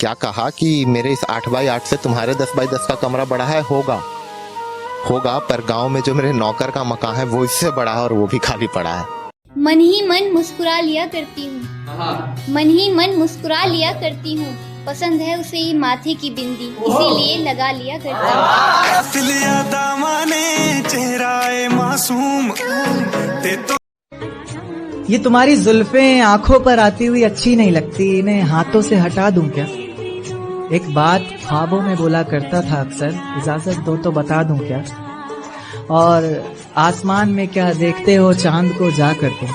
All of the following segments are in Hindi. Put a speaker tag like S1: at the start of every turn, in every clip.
S1: क्या कहा कि मेरे इस 8x8 से तुम्हारे 10x10 का कमरा बड़ा है? होगा, पर गांव में जो मेरे नौकर का मकान है वो इससे बड़ा है और वो भी खाली पड़ा है।
S2: मन ही मन मुस्कुरा लिया करती हूँ, मन ही मन मुस्कुरा लिया करती हूँ, पसंद है उसे ये माथे की बिंदी, इसीलिए लगा लिया करती
S3: हूँ। ये तुम्हारी जुल्फें आंखों पर आती हुई अच्छी नहीं लगती, इन्हें हाथों से हटा दूं क्या? एक बात ख्वाबों में बोला करता था अक्सर, इजाजत दो तो बता दूं क्या? और आसमान में क्या देखते हो चांद को जा कर तुम,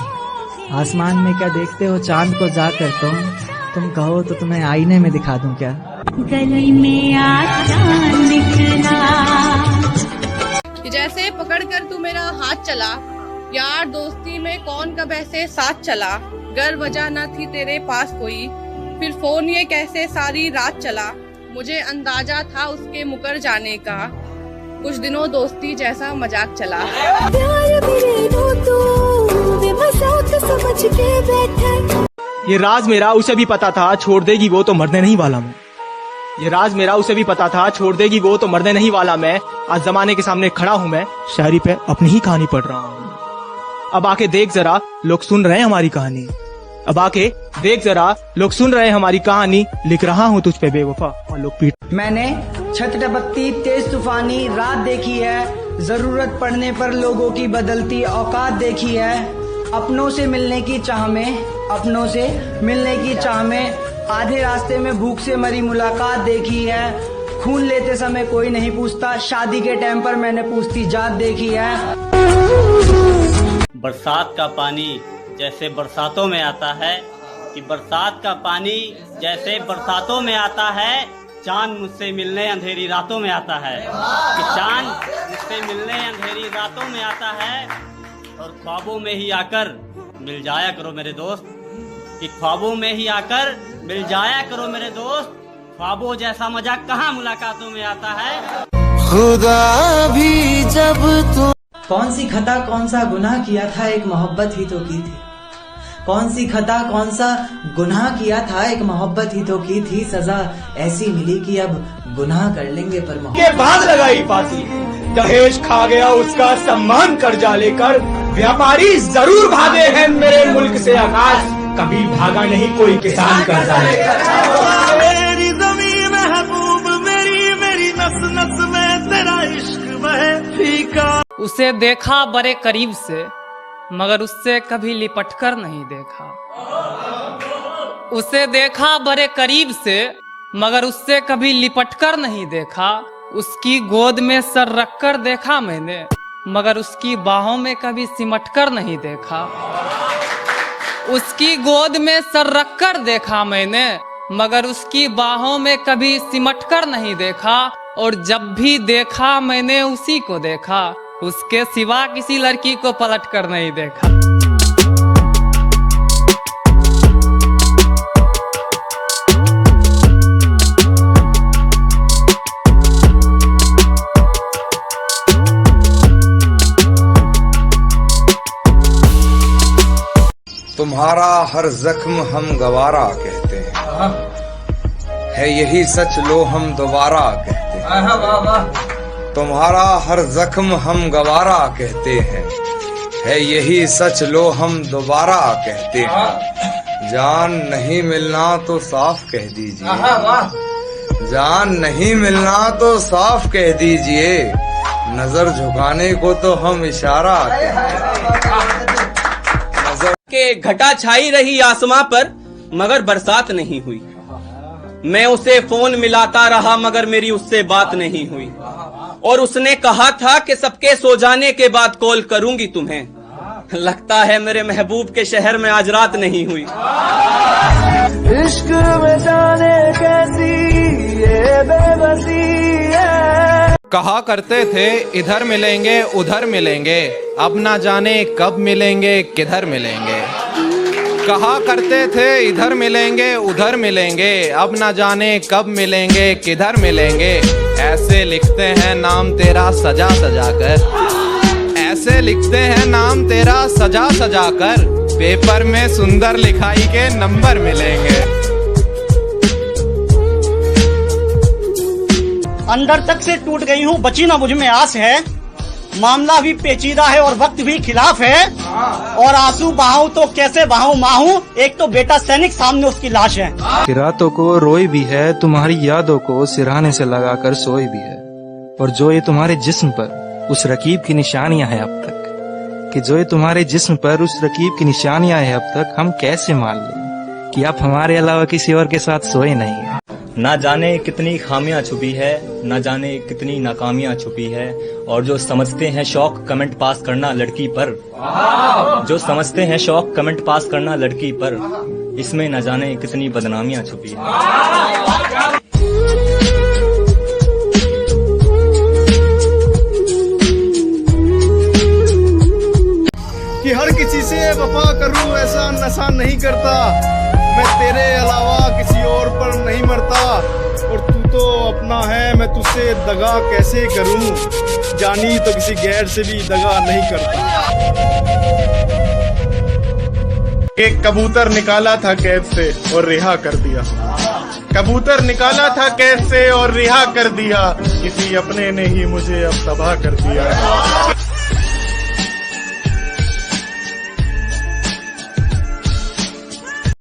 S3: आसमान में क्या देखते हो चांद को जा कर तुम कहो तो तुम्हें आईने में दिखा दूं क्या?
S4: गली में आज चांद निकला।
S5: जैसे पकड़कर तू मेरा हाथ चला, यार दोस्ती में कौन कब ऐसे साथ चला, गर वजह न थी तेरे पास कोई, फिर फोन ये कैसे सारी रात चला, मुझे अंदाजा था उसके मुकर जाने का, कुछ दिनों दोस्ती जैसा मजाक चला।
S6: ये राज मेरा उसे भी पता था, छोड़ देगी वो तो मरने नहीं वाला मैं। ये राज मेरा उसे भी पता था, छोड़ देगी वो तो मरने नहीं वाला मैं। आज जमाने के सामने खड़ा हूँ मैं, शायरी पे अपनी ही कहानी पढ़ रहा हूँ। अब आके देख जरा, लोग सुन रहे हैं हमारी कहानी। अब आके देख जरा, लोग सुन रहे हैं हमारी कहानी। लिख रहा हूँ तुझ पे बेवफा और लोग पीट।
S3: मैंने छत टपकती तेज तूफानी रात देखी है, जरूरत पड़ने पर लोगों की बदलती औकात देखी है। अपनों से मिलने की चाह में, अपनों से मिलने की चाह में, आधे रास्ते में भूख से मरी मुलाकात देखी है। खून लेते समय कोई नहीं पूछता, शादी के टाइम पर मैंने पूछती जात देखी है।
S7: बरसात का पानी जैसे बरसातों में आता है, कि बरसात का पानी जैसे बरसातों में आता है, चांद मुझसे मिलने अंधेरी रातों में आता है, कि चांद मुझसे मिलने अंधेरी रातों में आता है, और ख्वाबों में ही आकर मिल जाया करो मेरे दोस्त, कि ख्वाबों में ही आकर मिल जाया करो मेरे दोस्त, ख्वाबों जैसा मजा कहाँ मुलाकातों में आता है।
S8: खुदा भी जब तू
S3: कौन सी खता कौन सा गुनाह किया था, एक मोहब्बत ही तो की थी। कौन सी खता कौन सा गुनाह किया था, एक मोहब्बत ही तो की थी। सजा ऐसी मिली कि अब गुनाह कर लेंगे पर
S6: के बाद लगाई फांसी, दहेज खा गया उसका सम्मान कर्जा लेकर, व्यापारी जरूर भागे हैं मेरे मुल्क से आकाश, कभी भागा नहीं कोई किसान कर्जा लेकर।
S8: मेरी ज़मीन महबूब मेरी, मेरी नस नस में तेरा इश्क बहे फीका।
S9: उसे देखा बड़े करीब से, मगर उससे कभी लिपटकर नहीं देखा। उसे देखा बड़े करीब से, मगर उससे कभी लिपटकर नहीं देखा। उसकी गोद में सर रखकर देखा मैंने, मगर उसकी बाहों में कभी सिमटकर नहीं देखा। उसकी गोद में सर रखकर देखा मैंने, मगर उसकी बाहों में कभी सिमटकर नहीं देखा। और जब भी देखा मैंने उसी को देखा, उसके सिवा किसी लड़की को पलट कर नहीं देखा।
S10: तुम्हारा हर जख्म हम गवारा कहते हैं, है यही सच लो हम दोबारा कहते हैं। तुम्हारा हर जख्म हम गवारा कहते हैं, है यही सच लो हम दोबारा कहते हैं। जान नहीं मिलना तो साफ कह दीजिए, जान नहीं मिलना तो साफ कह दीजिए, नजर झुकाने को तो हम इशारा कहते हैं। नजर
S11: के घटा छाई रही आसमां पर, मगर बरसात नहीं हुई। मैं उसे फोन मिलाता रहा, मगर मेरी उससे बात नहीं हुई। और उसने कहा था कि सबके सो जाने के बाद कॉल करूंगी तुम्हें। लगता है मेरे महबूब के शहर में आज रात नहीं हुई।
S8: इश्क में जाने कैसी ये बेबसी है।
S12: कहा करते थे इधर मिलेंगे उधर मिलेंगे, अब ना जाने कब मिलेंगे किधर मिलेंगे। कहा करते थे इधर मिलेंगे उधर मिलेंगे, अब ना जाने कब मिलेंगे किधर मिलेंगे। ऐसे लिखते हैं नाम तेरा सजा सजा कर, ऐसे लिखते हैं नाम तेरा सजा सजा कर, पेपर में सुंदर लिखाई के नंबर मिलेंगे।
S13: अंदर तक से टूट गई हूँ, बची ना मुझ में आस है। मामला भी पेचीदा है और वक्त भी खिलाफ है, और आंसू बहाऊं तो कैसे बहाऊं माहूं, एक तो बेटा सैनिक सामने उसकी लाश है।
S14: रातों को रोई भी है, तुम्हारी यादों को सिरहाने से लगाकर सोई भी है, और जो ये तुम्हारे जिस्म पर उस रकीब की निशानियां हैं अब तक, कि जो ये तुम्हारे जिस्म पर उस रकीब की निशानियां हैं अब तक, हम कैसे मान लें कि आप हमारे अलावा किसी और के साथ सोए नहीं।
S15: ना जाने कितनी खामियां छुपी है, ना जाने कितनी नाकामियां छुपी है, और जो समझते हैं शौक कमेंट पास करना लड़की पर, जो समझते हैं शौक कमेंट पास करना लड़की पर, इसमें ना जाने कितनी बदनामियां छुपी है।
S16: कि हर किसी से वफा करूं ऐसा नशा नहीं करता, मैं तेरे अलावा किसी और पर नहीं मरता, और तू तो अपना है मैं तुझसे दगा कैसे करूं, जानी तो किसी गैर से भी दगा नहीं करता। एक कबूतर निकाला था कैद से और रिहा कर दिया, कबूतर निकाला था कैद से और रिहा कर दिया, किसी अपने ने ही मुझे अब तबाह कर दिया।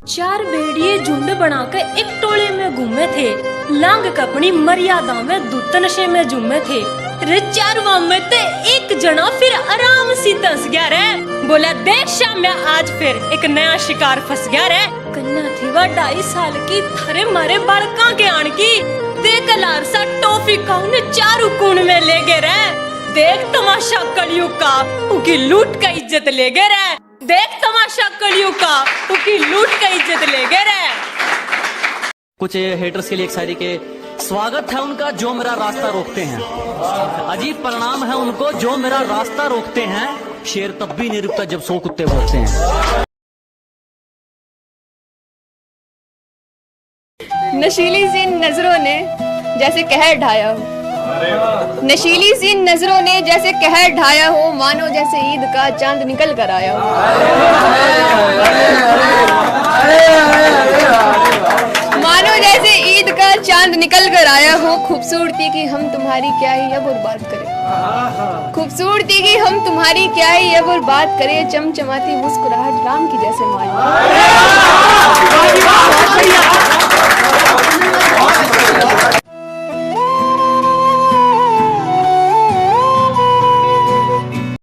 S17: चार भेड़िए झुंड बनाकर एक टोले में घूमे थे, लांग कपनी मर्यादा में दूत नशे में झूमे थे। रे चारवा में ते एक जना फिर आराम सी दस गया रे, बोला देख शाम में आज फिर एक नया शिकार फंस गया रे। कन्या थी वह 2.5 साल की, थरे मारे बालका के आन की, देख लार सा टॉफी का उन्हें चारू कुण में ले गए रे। देख तमाशा कलयुग का, उनकी लूट का इज्जत ले गए रे। देख तमाशा कलयुग का, उनकी लूट का इज्जत ले गए रे।
S18: कुछ हेटर्स के लिए एक शायरी के, स्वागत है उनका जो मेरा रास्ता रोकते हैं, अजीब परिणाम है उनको जो मेरा रास्ता रोकते हैं, शेर तब भी नहीं रुकता जब 100 कुत्ते भौंकते हैं।
S5: नशीली सी नजरों ने जैसे कहर ढाया हो, नशीली सी नजरों ने जैसे कहर ढाया हो, मानो जैसे ईद का चांद निकल कर आया हो। मानो जैसे ईद का चांद निकल कर आया हो, खूबसूरती की हम तुम्हारी क्या ही अब और बात करें, खूबसूरती की हम तुम्हारी क्या ही अब और बात करें, चमचमाती मुस्कुराहट राम की जैसे माई।